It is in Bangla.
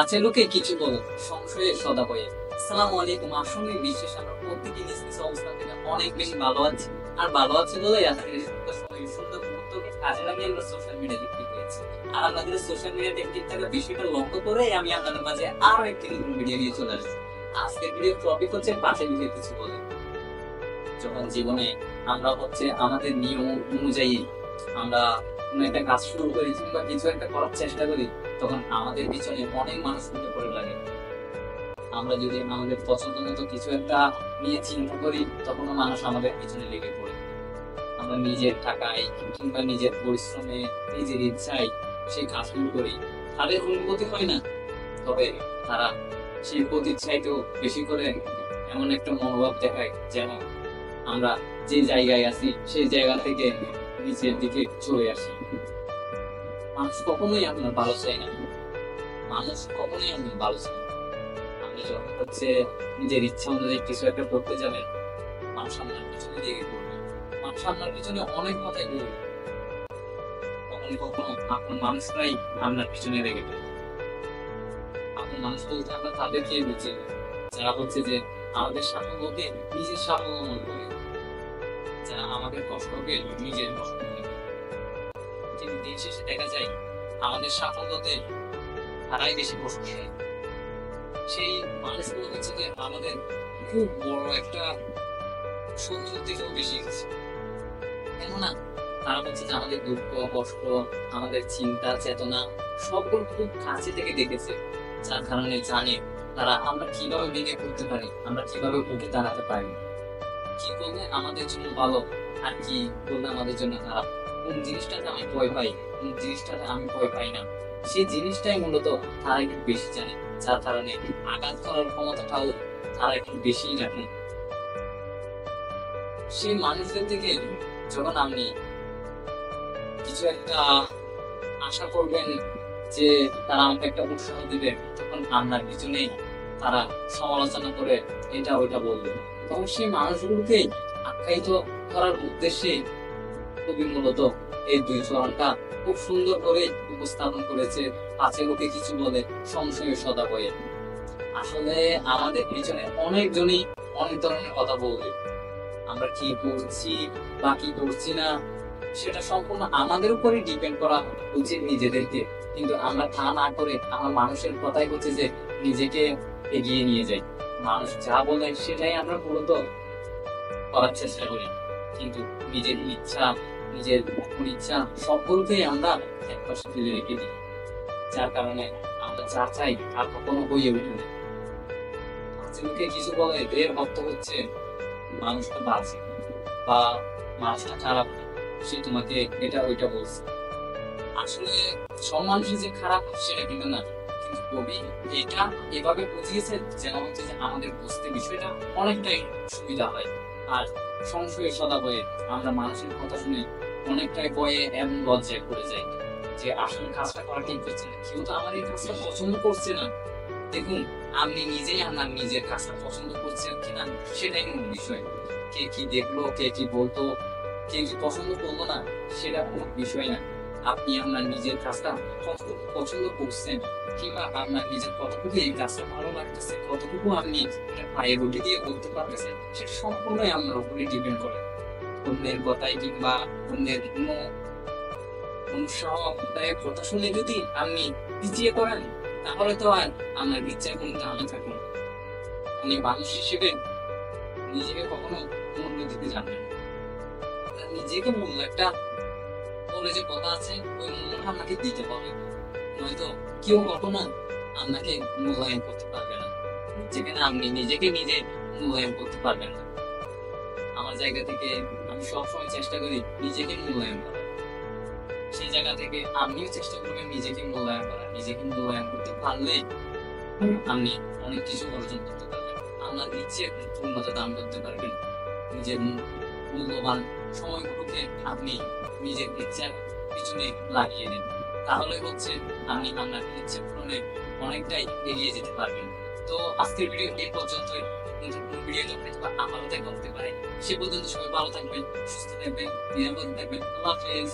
আছে লোকে কিছু বলে সংশয়ে সদা বয়ে। আসসালামু আলাইকুম। আসলে বিশ্বাস আমরা প্রত্যেকে নিজ নিজ অবস্থান থেকে অনেক বেশি ভালো আছি, আর ভালো আছে বলে আজকের সুন্দর সময় সুন্দর মুহূর্তকে কাজে লাগিয়ে আমরা সোশ্যাল মিডিয়া দেখতে পেয়েছি। আর আপনাদের সোশ্যাল মিডিয়া দেখতে থাকা বিষয়টা লক্ষ্য করে আমি আপনাদের মাঝে আরো একটি নতুন ভিডিও নিয়ে চলে আসছি। আজকের ভিডিওর টপিক হচ্ছে পাশে লিখে কিছু বলে। যখন জীবনে আমরা আমাদের নিয়ম অনুযায়ী আমরা কোনো একটা কাজ শুরু করি কিংবা কিছু একটা করার চেষ্টা করি, তখন আমাদের পিছনে অনেক মানুষ উঠে পড়ে লাগে। আমরা যদি আমাদের পছন্দ মতো কিছু একটা নিয়ে চিন্তা করি, তখনও মানুষ আমাদের পিছনে লেগে পড়ে। আমরা নিজের টাকায় কিংবা নিজের পরিশ্রমে নিজের ইচ্ছায় সেই কাজগুলো করি, তাদের অনুভূতি হয় না, তবে তারা সেই প্রতির চাইতেও বেশি করে এমন একটা মনোভাব দেখায় যেন আমরা যে জায়গায় আছি সেই জায়গা থেকে নিচের দিকে চলে আসি। মানুষ কখনোই আপনার ভালো চায় না, মানুষ কখনোই আপনার ভালো চায় না। আপনি যখন নিজের ইচ্ছা অনুযায়ী কিছু একটা করতে যাবেন, মানুষ আপনার পিছনে লেগে পড়বে, মানুষ আপনার পিছনে অনেক কথাই বলবে। কখনো কখনো আপনার মানুষরাই আপনার পিছনে লেগে পড়বে। আপনার মানুষ বলতে আমরা তাদেরকে বুঝি যারা যে আমাদের সাফল্যকে নিজের সাফল্য মনে করে, যারা আমাদের কষ্টকে নিজের কষ্ট মনে করে। কিন্তু দিন শেষে দেখা যায় আমাদের সাফল্যতে তারাই বেশি কষ্ট পায়। সেই মানুষগুলো যে আমাদের খুব বড় একটা শত্রুর থেকেও বেশি গেছে। কেননা তারা যে আমাদের দুঃখ কষ্ট, আমাদের চিন্তা চেতনা সবগুলো খুব কাছে থেকে দেখেছে, যার কারণে জানে তারা আমরা কিভাবে ভেঙে পড়তে পারি, আমরা কিভাবে উঠে দাঁড়াতে পারি, কি করলে আমাদের জন্য ভালো আর কি করলে আমাদের জন্য খারাপ, কোন জিনিসটাতে আমি ভয় পাই, কোন জিনিসটাতে আমি ভয় পাই না, সেই জিনিসটাই মূলত তারা একটু বেশি জানে, যার কারণে আঘাত করার ক্ষমতাটাও তারা একটু বেশি রাখে। সেই মানুষদের থেকে যখন আপনি কিছু একটা আশা করবেন যে তারা আমাকে একটা উৎসাহ দিবে, তখন আপনার পিছনে তারা সমালোচনা করে এটা ওইটা বলবে, তখন সেই মানুষগুলোকে আখ্যায়িত করার উদ্দেশ্যে কবি মূলত এই দুই চরণটা খুব সুন্দর করে উপস্থাপন করেছে। পাছে লোকে কিছু বলে সংশয়ে সদা বয়ে। আসলে আমাদের পিছনে অনেকজনই অনেক ধরনের কথা বলবে, আমরা কি করছি বা কি করছি না সেটা সম্পূর্ণ আমাদের উপরে ডিপেন্ড করা উচিত নিজেদেরকে। কিন্তু আমরা তা না করে আমার মানুষের কথাই যে নিজেকে এগিয়ে নিয়ে যাই, মানুষ যা বলে সেটাই আমরা মূলত করার চেষ্টা করি, কিন্তু নিজের ইচ্ছা নিজের ইচ্ছা সবগুলোকেই আমরা একপাশে ফেলে রেখে দিই, যার কারণে আমরা যা চাই আর কখনো হয়ে উঠে না। লোকে কিছু বলে এর অর্থ হচ্ছে মানুষটা বাজে বা মানুষটা খারাপ, সে তোমাকে এটা ওইটা বলছে। আসলে সব মানুষই যে খারাপ সেটা কিন্তু না, কিন্তু কবি এটা এভাবে বুঝিয়েছে যেন যে আমাদের বুঝতে বিষয়টা অনেকটাই সুবিধা হয়। আর সংশয়ে সদা বয়ে আমরা মানুষের কথা শুনে অনেকটাই বয়ে এমন লজ্জায় পড়ে যাই যে আসলে কাজটা করা ঠিক করছে না, কেউ তো আমার এই কাজটা পছন্দ করছে না। দেখুন, আপনি নিজেই আপনার নিজের কাজটা পছন্দ করছেন কিনা সেটাই মূল বিষয়। কে কি দেখলো, কে কি বলতো, কে কি পছন্দ করলো না, সেটা কোনো বিষয় না। আপনি আপনার নিজের কাজটা কতটুকু পছন্দ করছেন, কিংবা আপনার নিজের কতটুকু এই কাজটা ভালো লাগতেছে, কতটুকু আপনি এটা পায়ে রুটি দিয়ে করতে পারতেছেন, সেটা সম্পূর্ণই আপনার উপরে ডিপেন্ড করে। অন্যের কথায় কিংবা অন্যের কোনো উৎসাহদায়ক কথা শুনে যদি আপনি পিছিয়ে পড়েন, তাহলে তো আর আপনার ইচ্ছায় কোনো দামে থাকে না। আপনি মানুষ হিসেবে নিজেকে কখনো মূল্য দিতে জানবেন, নিজেকে মূল্য একটা বলে যে কথা আছে, ওই মূল্যটা আপনাকে দিতে হবে, নয়তো কেউ কখনো আপনাকে মূল্যায়ন করতে পারবে না, যেখানে আপনি নিজেকে নিজে মূল্যায়ন করতে পারবেন না। আমার জায়গা থেকে আমি সবসময় চেষ্টা করি নিজেকে মূল্যায়ন করার, সেই জায়গা থেকে আপনিও চেষ্টা করবেন নিজেকে মূল্যায়ন করার। নিজেকে মূল্যায়ন করতে পারলে আপনি অনেক কিছু অর্জন করতে পারবেন, আপনার ইচ্ছে পূর্ণতা দান করতে পারবেন, নিজের মূল্যবান সময়গুলোকে আপনি নিজের ইচ্ছার পিছনে লাগিয়ে দেন, তাহলে আপনি আপনার ইচ্ছে পূরণে অনেকটাই এগিয়ে যেতে পারবেন। তো আজকের ভিডিও এই পর্যন্তই। ভিডিও যখন আবারও দেখা হতে পারে, সে পর্যন্ত সবাই ভালো থাকবেন, সুস্থ থাকবেন, নিরাপদ থাকবেন। আল্লাহ হাফেজ।